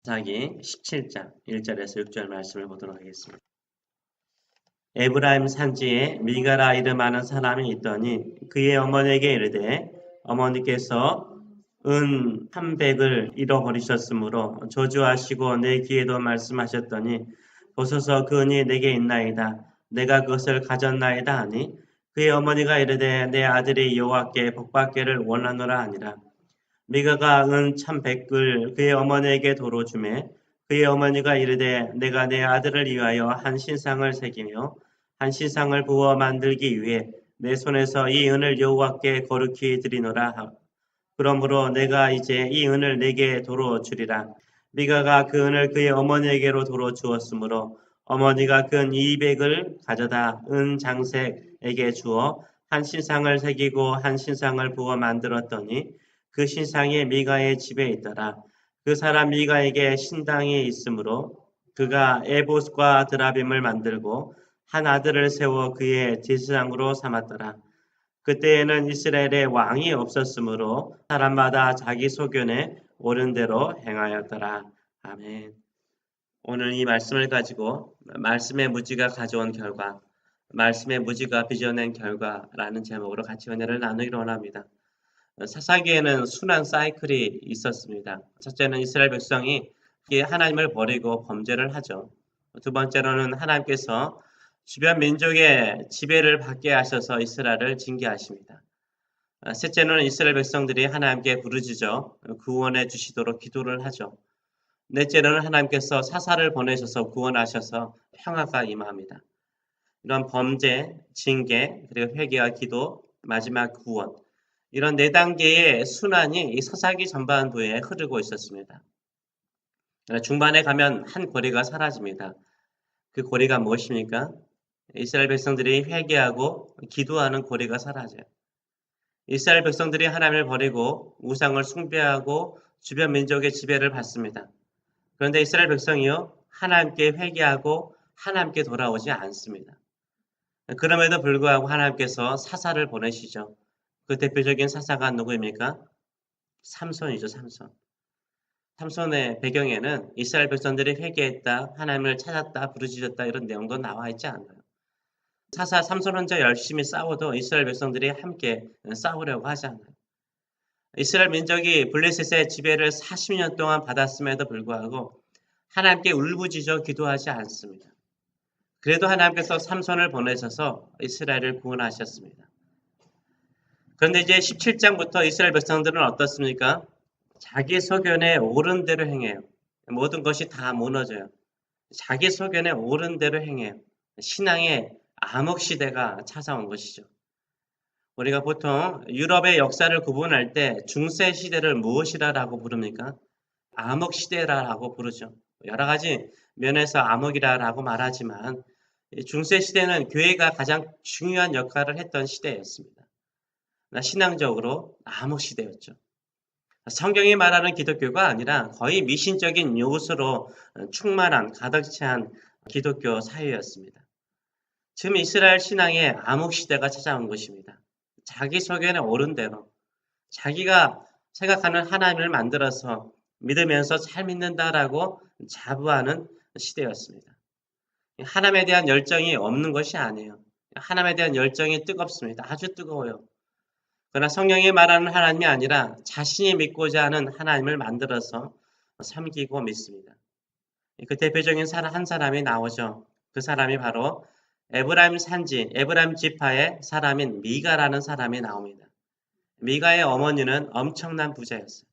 사기 17장 1절에서 6절 말씀을 보도록 하겠습니다. 에브라임 산지에 미가라 이름하는 사람이 있더니 그의 어머니에게 이르되 어머니께서 은 300을 잃어버리셨으므로 저주하시고 내 귀에도 말씀하셨더니 보소서 그 은이 내게 있나이다. 내가 그것을 가졌나이다 하니 그의 어머니가 이르되 내 아들이 여호와께 복받기를 원하노라 하니라. 미가가 은 1,100을 그의 어머니에게 도로 주매 그의 어머니가 이르되 내가 내 아들을 위하여 한 신상을 새기며 한 신상을 부어 만들기 위해 내 손에서 이 은을 여호와께 거룩히 드리노라. 그러므로 내가 이제 이 은을 내게 도로 주리라. 미가가 그 은을 그의 어머니에게로 도로 주었으므로 어머니가 그 은 200을 가져다 은 장색에게 주어 한 신상을 새기고 한 신상을 부어 만들었더니 그 신상이 미가의 집에 있더라. 그 사람 미가에게 신당이 있으므로 그가 에봇과 드라빔을 만들고 한 아들을 세워 그의 제사장으로 삼았더라. 그때에는 이스라엘에 왕이 없었으므로 사람마다 자기 소견에 옳은 대로 행하였더라. 아멘. 오늘 이 말씀을 가지고 말씀의 무지가 가져온 결과, 말씀의 무지가 빚어낸 결과라는 제목으로 같이 은혜를 나누기로 원합니다. 사사기에는 순환 사이클이 있었습니다. 첫째는 이스라엘 백성이 하나님을 버리고 범죄를 하죠. 두 번째로는 하나님께서 주변 민족의 지배를 받게 하셔서 이스라엘을 징계하십니다. 셋째는 이스라엘 백성들이 하나님께 부르짖어 구원해 주시도록 기도를 하죠. 넷째로는 하나님께서 사사를 보내셔서 구원하셔서 평화가 임합니다. 이런 범죄, 징계, 그리고 회개와 기도, 마지막 구원, 이런 네 단계의 순환이 이 사사기 전반부에 흐르고 있었습니다. 중반에 가면 한 고리가 사라집니다. 그 고리가 무엇입니까? 이스라엘 백성들이 회개하고 기도하는 고리가 사라져요. 이스라엘 백성들이 하나님을 버리고 우상을 숭배하고 주변 민족의 지배를 받습니다. 그런데 이스라엘 백성이요, 하나님께 회개하고 하나님께 돌아오지 않습니다. 그럼에도 불구하고 하나님께서 사사를 보내시죠. 그 대표적인 사사가 누구입니까? 삼손이죠, 삼손. 삼손의 배경에는 이스라엘 백성들이 회개했다, 하나님을 찾았다, 부르짖었다 이런 내용도 나와 있지 않아요. 사사 삼손 혼자 열심히 싸워도 이스라엘 백성들이 함께 싸우려고 하지 않아요. 이스라엘 민족이 블레셋의 지배를 40년 동안 받았음에도 불구하고 하나님께 울부짖어 기도하지 않습니다. 그래도 하나님께서 삼손을 보내셔서 이스라엘을 구원하셨습니다. 그런데 이제 17장부터 이스라엘 백성들은 어떻습니까? 자기 소견에 옳은 대로 행해요. 모든 것이 다 무너져요. 자기 소견에 옳은 대로 행해요. 신앙의 암흑시대가 찾아온 것이죠. 우리가 보통 유럽의 역사를 구분할 때 중세시대를 무엇이라고 부릅니까? 암흑시대라고 부르죠. 여러 가지 면에서 암흑이라고 말하지만 중세시대는 교회가 가장 중요한 역할을 했던 시대였습니다. 신앙적으로 암흑시대였죠. 성경이 말하는 기독교가 아니라 거의 미신적인 요소로 충만한 가득 찬 기독교 사회였습니다. 지금 이스라엘 신앙의 암흑시대가 찾아온 것입니다. 자기 소견에 옳은 대로 자기가 생각하는 하나님을 만들어서 믿으면서 잘 믿는다라고 자부하는 시대였습니다. 하나님에 대한 열정이 없는 것이 아니에요. 하나님에 대한 열정이 뜨겁습니다. 아주 뜨거워요. 그러나 성경이 말하는 하나님이 아니라 자신이 믿고자 하는 하나님을 만들어서 섬기고 믿습니다. 그 대표적인 한 사람이 나오죠. 그 사람이 바로 에브라임 산지, 에브라임 지파의 사람인 미가라는 사람이 나옵니다. 미가의 어머니는 엄청난 부자였어요.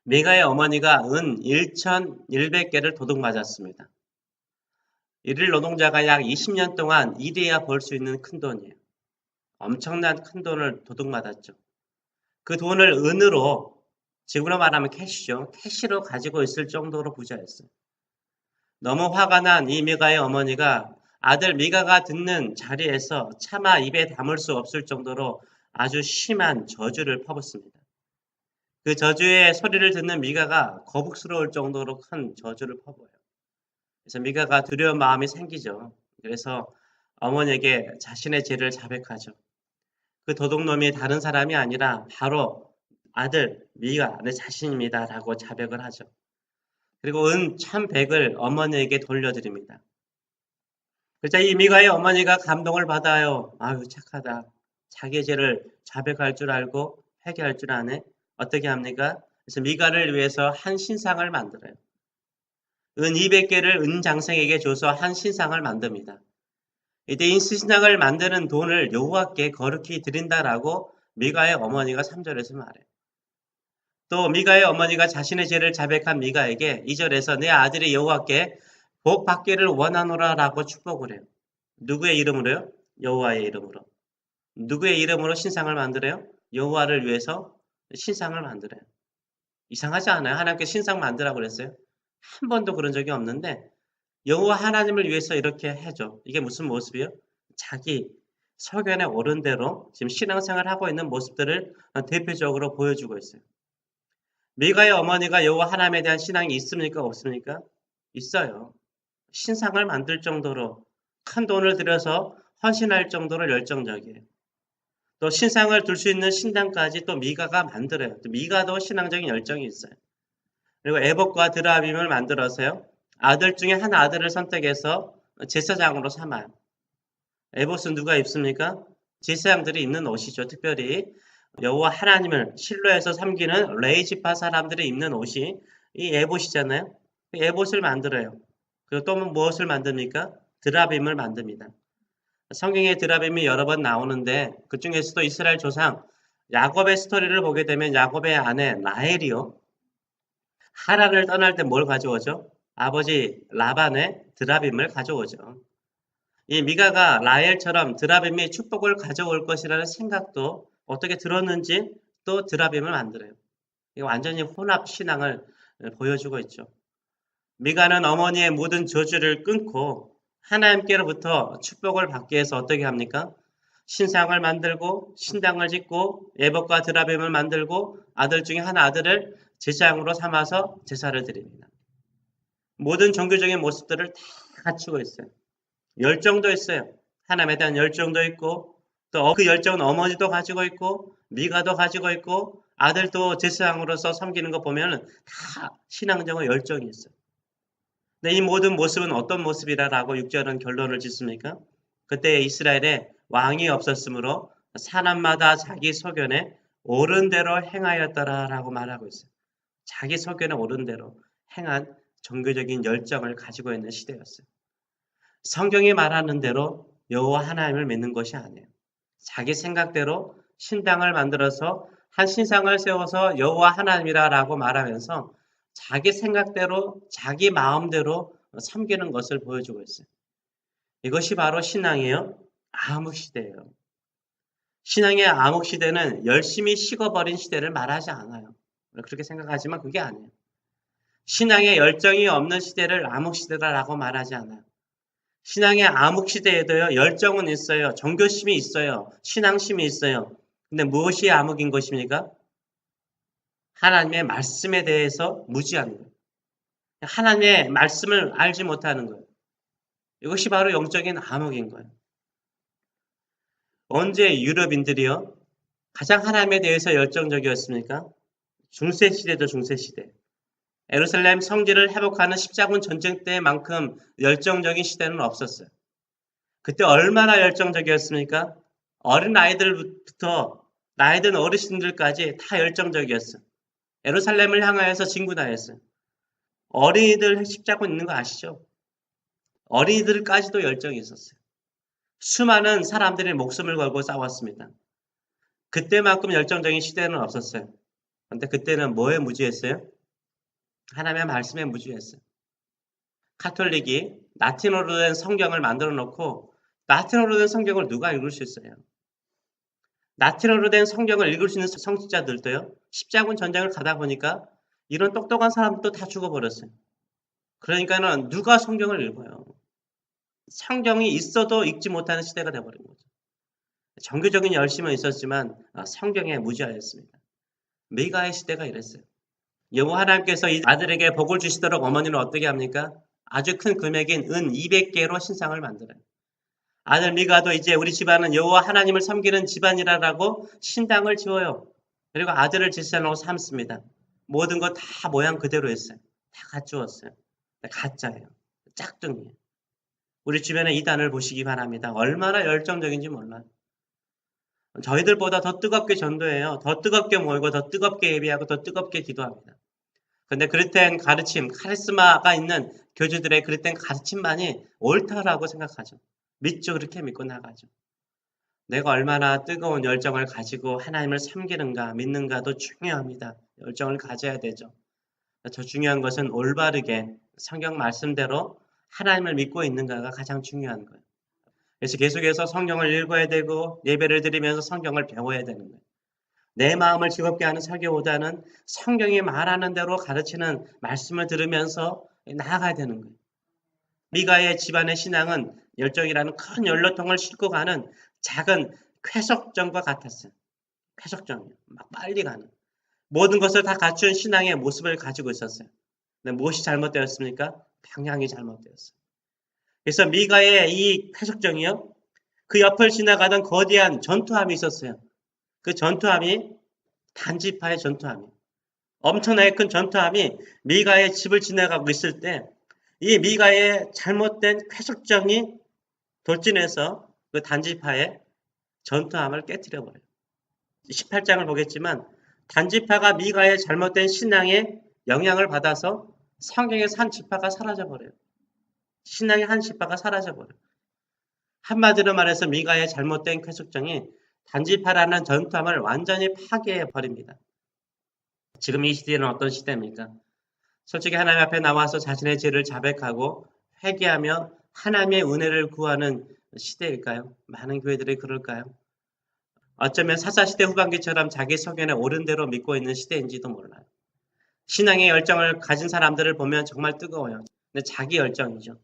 미가의 어머니가 은 1,100개를 도둑맞았습니다. 일일 노동자가 약 20년 동안 일해야 벌 수 있는 큰 돈이에요. 엄청난 큰 돈을 도둑맞았죠. 그 돈을 은으로, 지금으로 말하면 캐시죠. 캐시로 가지고 있을 정도로 부자였어요. 너무 화가 난 이 미가의 어머니가 아들 미가가 듣는 자리에서 차마 입에 담을 수 없을 정도로 아주 심한 저주를 퍼붓습니다. 그 저주의 소리를 듣는 미가가 거북스러울 정도로 큰 저주를 퍼부어요. 그래서 미가가 두려운 마음이 생기죠. 그래서 어머니에게 자신의 죄를 자백하죠. 그 도둑놈이 다른 사람이 아니라 바로 아들 미가 내 자신입니다 라고 자백을 하죠. 그리고 은 1,100을 어머니에게 돌려드립니다. 그래서 이 미가의 어머니가 감동을 받아요. 아유, 착하다. 자기의 죄를 자백할 줄 알고 회개할 줄 아네. 어떻게 합니까? 그래서 미가를 위해서 한 신상을 만들어요. 은 200개를 은장생에게 줘서 한 신상을 만듭니다. 이때 이 신상을 만드는 돈을 여호와께 거룩히 드린다라고 미가의 어머니가 3절에서 말해요. 또 미가의 어머니가 자신의 죄를 자백한 미가에게 2절에서 내 아들이 여호와께 복 받기를 원하노라라고 축복을 해요. 누구의 이름으로요? 여호와의 이름으로. 누구의 이름으로 신상을 만들어요? 여호와를 위해서 신상을 만들어요. 이상하지 않아요? 하나님께 신상 만들라고 그랬어요? 한 번도 그런 적이 없는데 여호와 하나님을 위해서 이렇게 해줘. 이게 무슨 모습이에요? 자기 소견에 오른 대로 지금 신앙생활을 하고 있는 모습들을 대표적으로 보여주고 있어요. 미가의 어머니가 여호와 하나님에 대한 신앙이 있습니까? 없습니까? 있어요. 신상을 만들 정도로 큰 돈을 들여서 헌신할 정도로 열정적이에요. 또 신상을 둘 수 있는 신당까지 또 미가가 만들어요. 또 미가도 신앙적인 열정이 있어요. 그리고 에봇과 드라빔을 만들어서요. 아들 중에 한 아들을 선택해서 제사장으로 삼아요. 에봇은 누가 입습니까? 제사장들이 입는 옷이죠. 특별히 여호와 하나님을 실로에서 섬기는 레이지파 사람들이 입는 옷이 이 에봇이잖아요. 에봇을 만들어요. 그리고 또 무엇을 만듭니까? 드라빔을 만듭니다. 성경에 드라빔이 여러 번 나오는데 그 중에서도 이스라엘 조상 야곱의 스토리를 보게 되면 야곱의 아내 라헬이요. 하란을 떠날 때 뭘 가져오죠? 아버지 라반의 드라빔을 가져오죠. 이 미가가 라헬처럼 드라빔이 축복을 가져올 것이라는 생각도 어떻게 들었는지 또 드라빔을 만들어요. 완전히 혼합 신앙을 보여주고 있죠. 미가는 어머니의 모든 저주를 끊고 하나님께로부터 축복을 받기 위해서 어떻게 합니까? 신상을 만들고 신당을 짓고 에봇과 드라빔을 만들고 아들 중에 한 아들을 제사장으로 삼아서 제사를 드립니다. 모든 종교적인 모습들을 다 갖추고 있어요. 열정도 있어요. 하나님에 대한 열정도 있고 또 그 열정은 어머니도 가지고 있고 미가도 가지고 있고 아들도 제사장으로서 섬기는 거 보면 다 신앙적인 열정이 있어요. 근데 이 모든 모습은 어떤 모습이라라고 6절은 결론을 짓습니까? 그때 이스라엘에 왕이 없었으므로 사람마다 자기 소견에 옳은 대로 행하였더라라고 말하고 있어요. 자기 소견에 옳은 대로 행한 종교적인 열정을 가지고 있는 시대였어요. 성경이 말하는 대로 여호와 하나님을 믿는 것이 아니에요. 자기 생각대로 신당을 만들어서 한 신상을 세워서 여호와 하나님이라고 말하면서 자기 생각대로 자기 마음대로 섬기는 것을 보여주고 있어요. 이것이 바로 신앙이에요. 암흑시대예요. 신앙의 암흑시대는 열심히 식어버린 시대를 말하지 않아요. 그렇게 생각하지만 그게 아니에요. 신앙의 열정이 없는 시대를 암흑시대라고 말하지 않아요. 신앙의 암흑시대에도요, 열정은 있어요. 종교심이 있어요. 신앙심이 있어요. 근데 무엇이 암흑인 것입니까? 하나님의 말씀에 대해서 무지한 거예요. 하나님의 말씀을 알지 못하는 거예요. 이것이 바로 영적인 암흑인 거예요. 언제 유럽인들이요? 가장 하나님에 대해서 열정적이었습니까? 중세시대죠, 중세시대. 예루살렘 성지를 회복하는 십자군 전쟁 때만큼 열정적인 시대는 없었어요. 그때 얼마나 열정적이었습니까? 어린 아이들부터 나이 든 어르신들까지 다 열정적이었어요. 예루살렘을 향하여서 진군하였어요. 어린이들 십자군 있는 거 아시죠? 어린이들까지도 열정이 있었어요. 수많은 사람들이 목숨을 걸고 싸웠습니다. 그때만큼 열정적인 시대는 없었어요. 그런데 그때는 뭐에 무지했어요? 하나님의 말씀에 무지했어요. 카톨릭이 라틴어로 된 성경을 만들어 놓고 라틴어로 된 성경을 누가 읽을 수 있어요? 라틴어로 된 성경을 읽을 수 있는 성직자들도요. 십자군 전쟁을 가다 보니까 이런 똑똑한 사람들도 다 죽어버렸어요. 그러니까는 누가 성경을 읽어요? 성경이 있어도 읽지 못하는 시대가 되어버린 거죠. 종교적인 열심은 있었지만 성경에 무지하였습니다. 미가의 시대가 이랬어요. 여호와 하나님께서 이 아들에게 복을 주시도록 어머니는 어떻게 합니까? 아주 큰 금액인 은 200개로 신상을 만들어요. 아들 미가도 이제 우리 집안은 여호와 하나님을 섬기는 집안이라고 신당을 지어요. 그리고 아들을 제사장으로 삼습니다. 모든 것 다 모양 그대로 했어요. 다 갖추었어요. 가짜예요. 짝퉁이에요. 우리 주변에 이단을 보시기 바랍니다. 얼마나 열정적인지 몰라요. 저희들보다 더 뜨겁게 전도해요. 더 뜨겁게 모이고 더 뜨겁게 예배하고 더 뜨겁게 기도합니다. 근데 그릇된 가르침, 카리스마가 있는 교주들의 그릇된 가르침만이 옳다라고 생각하죠. 믿죠. 그렇게 믿고 나가죠. 내가 얼마나 뜨거운 열정을 가지고 하나님을 섬기는가, 믿는가도 중요합니다. 열정을 가져야 되죠. 더 중요한 것은 올바르게 성경 말씀대로 하나님을 믿고 있는가가 가장 중요한 거예요. 그래서 계속해서 성경을 읽어야 되고 예배를 드리면서 성경을 배워야 되는 거예요. 내 마음을 즐겁게 하는 설교보다는 성경이 말하는 대로 가르치는 말씀을 들으면서 나아가야 되는 거예요. 미가의 집안의 신앙은 열정이라는 큰 연료통을 싣고 가는 작은 쾌속정과 같았어요. 쾌속정이요. 막 빨리 가는. 모든 것을 다 갖춘 신앙의 모습을 가지고 있었어요. 근데 무엇이 잘못되었습니까? 방향이 잘못되었어요. 그래서 미가의 이 쾌속정이요. 그 옆을 지나가던 거대한 전투함이 있었어요. 그 전투함이 단지파의 전투함이 엄청나게 큰 전투함이 미가의 집을 지나가고 있을 때 이 미가의 잘못된 쾌속정이 돌진해서 그 단지파의 전투함을 깨뜨려 버려요. 18장을 보겠지만 단지파가 미가의 잘못된 신앙에 영향을 받아서 성경에서 한 지파가 사라져 버려요. 신앙의 한 지파가 사라져 버려요. 한마디로 말해서 미가의 잘못된 쾌속정이 단지파라는 전투함을 완전히 파괴해 버립니다. 지금 이 시대는 어떤 시대입니까? 솔직히 하나님 앞에 나와서 자신의 죄를 자백하고 회개하며 하나님의 은혜를 구하는 시대일까요? 많은 교회들이 그럴까요? 어쩌면 사사시대 후반기처럼 자기 소견에 옳은 대로 믿고 있는 시대인지도 몰라요. 신앙의 열정을 가진 사람들을 보면 정말 뜨거워요. 근데 자기 열정이죠.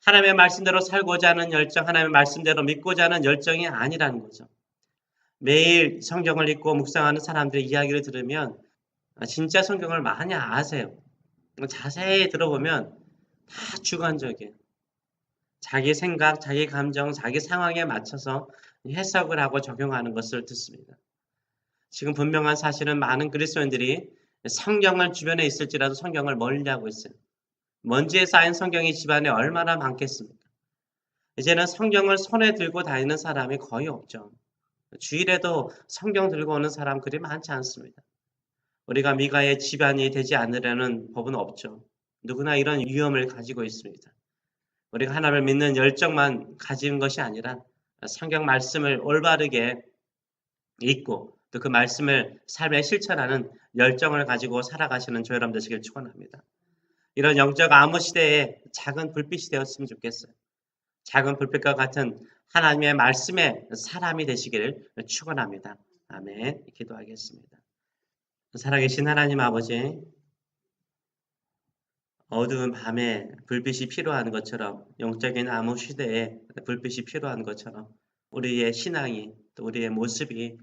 하나님의 말씀대로 살고자 하는 열정, 하나님의 말씀대로 믿고자 하는 열정이 아니라는 거죠. 매일 성경을 읽고 묵상하는 사람들의 이야기를 들으면 진짜 성경을 많이 아세요. 자세히 들어보면 다 주관적이에요. 자기 생각, 자기 감정, 자기 상황에 맞춰서 해석을 하고 적용하는 것을 듣습니다. 지금 분명한 사실은 많은 그리스도인들이 성경을 주변에 있을지라도 성경을 멀리하고 있어요. 먼지에 쌓인 성경이 집안에 얼마나 많겠습니까? 이제는 성경을 손에 들고 다니는 사람이 거의 없죠. 주일에도 성경 들고 오는 사람 그리 많지 않습니다. 우리가 미가의 집안이 되지 않으려는 법은 없죠. 누구나 이런 위험을 가지고 있습니다. 우리가 하나님을 믿는 열정만 가진 것이 아니라 성경 말씀을 올바르게 읽고 또 그 말씀을 삶에 실천하는 열정을 가지고 살아가시는 저 여러분 되시길 축원합니다. 이런 영적 암호 시대에 작은 불빛이 되었으면 좋겠어요. 작은 불빛과 같은 하나님의 말씀의 사람이 되시기를 축원합니다. 아멘. 기도하겠습니다. 살아계신 하나님 아버지, 어두운 밤에 불빛이 필요한 것처럼 영적인 암호 시대에 불빛이 필요한 것처럼 우리의 신앙이 또 우리의 모습이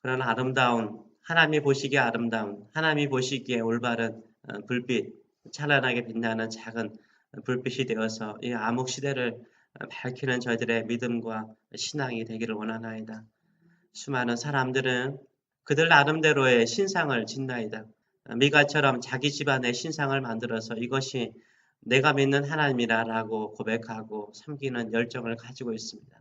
그런 아름다운 하나님이 보시기에 아름다운 하나님이 보시기에 올바른 불빛 찬란하게 빛나는 작은 불빛이 되어서 이 암흑 시대를 밝히는 저희들의 믿음과 신앙이 되기를 원하나이다. 수많은 사람들은 그들 나름대로의 신상을 짓나이다. 미가처럼 자기 집안의 신상을 만들어서 이것이 내가 믿는 하나님이라고 고백하고 섬기는 열정을 가지고 있습니다.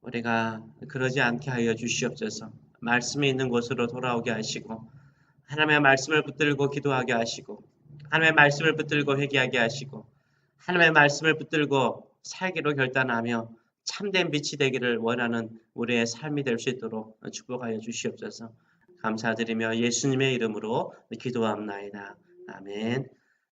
우리가 그러지 않게 하여 주시옵소서. 말씀이 있는 곳으로 돌아오게 하시고 하나님의 말씀을 붙들고 기도하게 하시고 하나님의 말씀을 붙들고 회개하게 하시고 하나님의 말씀을 붙들고 살기로 결단하며 참된 빛이 되기를 원하는 우리의 삶이 될 수 있도록 축복하여 주시옵소서. 감사드리며 예수님의 이름으로 기도합나이다. 아멘.